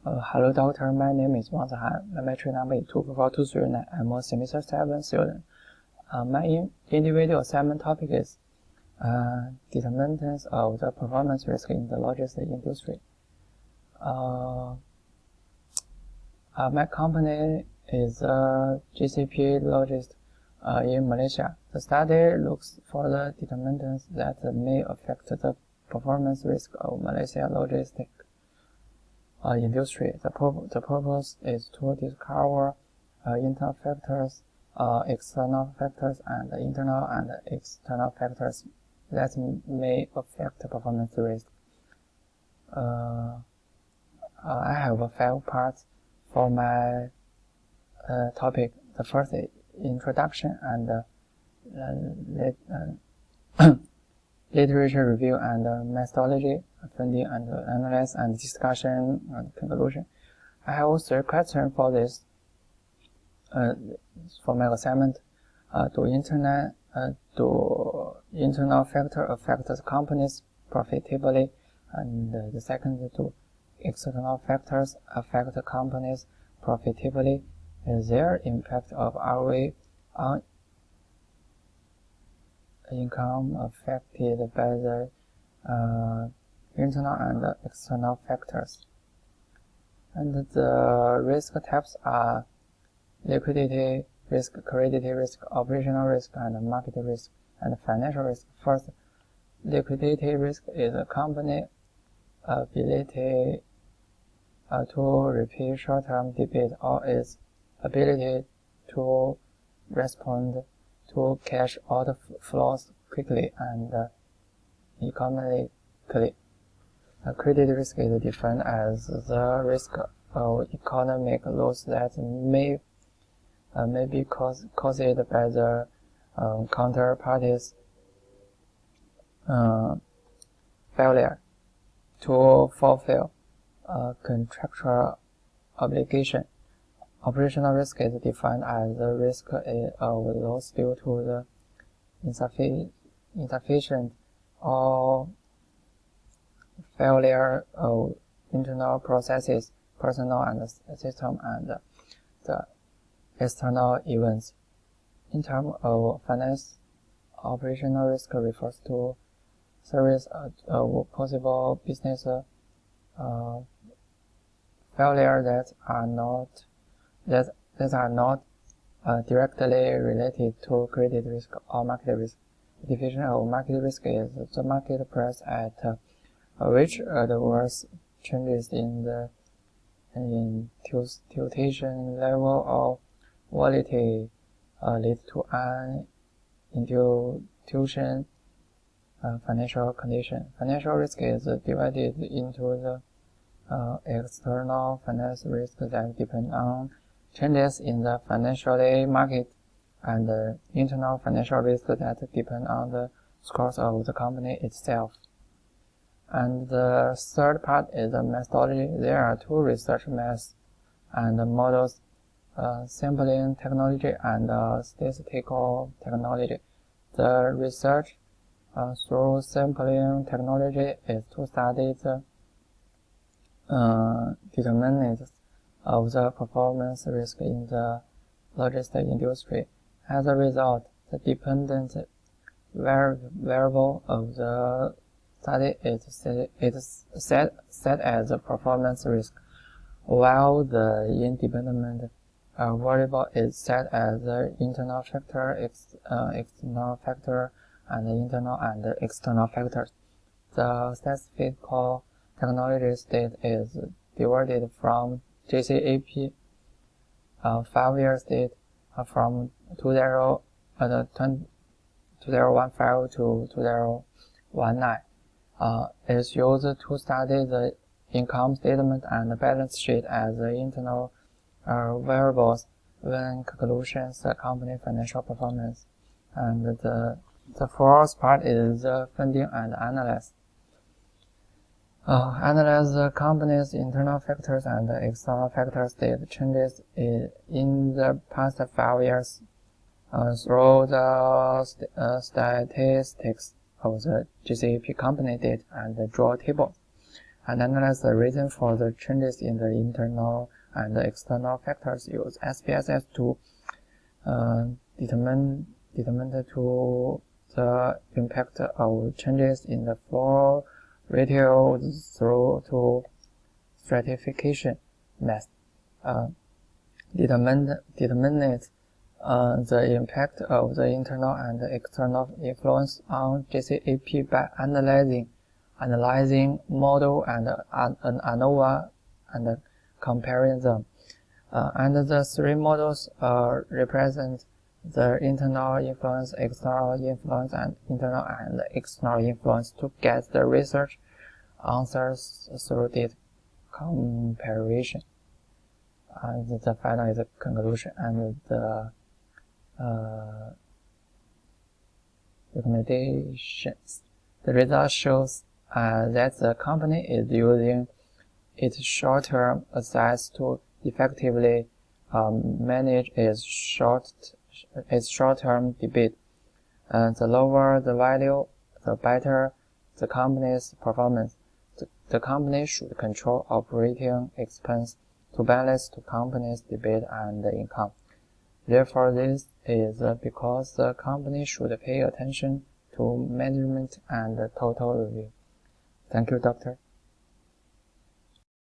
Hello doctor, my name is Wangzihan. My metric number is 24423. I'm a semester 7 student. My individual assignment topic is determinants of the performance risk in the logistics industry. My company is a GCP logist in Malaysia. The study looks for the determinants that may affect the performance risk of Malaysia logistics industry. The purpose is to discover internal factors, external factors, and internal and external factors that may affect performance risk. I have 5 parts for my topic. The first is introduction and literature review and methodology, funding and analysis and discussion and conclusion. I have 3 questions for this for my assignment. Do internal factor affect the company's profitability? And the second, do external factors affect the company's profitability? Is there impact of ROE on income affected by the internal and external factors? And the risk types are liquidity risk, credit risk, operational risk, and market risk, and financial risk. First, liquidity risk is a company ability to repay short-term debit or its ability to respond to cash outflows quickly and economically. Credit risk is defined as the risk of economic loss that may be caused by the counterparty's failure to fulfill contractual obligation. Operational risk is defined as the risk of loss due to the insufficient or failure of internal processes, personnel and system, and the external events. In terms of finance, operational risk refers to series of possible business failure that are not directly related to credit risk or market risk. The definition of market risk is the market price at which adverse changes in the tiltation level of volatility lead to an institution financial condition. Financial risk is divided into the external finance risk that depend on changes in the financial market, and the internal financial risk that depend on the scores of the company itself. And the third part is the methodology. There are 2 research methods and models, sampling technology and statistical technology. The research through sampling technology is to study the determinants of the performance risk in the logistics industry. As a result, the dependent variable of the study is set as a performance risk, while the independent variable is set as the internal factor, external factor, and internal and external factors. The statistical technology state is divided from GCAP 5-year state from 2015 to 2019. It is used to study the income statement and balance sheet as the internal variables when conclusions the company financial performance. And the fourth part is the funding and analysis. Analyze the company's internal factors and external factors that changes in the past 5 years through the statistics of the GCP company data and draw tables. and analyze the reason for the changes in the internal and the external factors. Use SPSS to determine to the impact of changes in the flow ratio through to stratification method. Determine the impact of the internal and external influence on GCAP by analyzing model and ANOVA and comparing them. And the three models represent the internal influence, external influence, and internal and external influence to get the research answers through this comparison. And the final is the conclusion and the recommendations. The result shows that the company is using its short-term assets to effectively manage its short-term debit. The lower the value, the better the company's performance. The company should control operating expense to balance the company's debit and income. Therefore, this is because the company should pay attention to management and total review. Thank you, Doctor.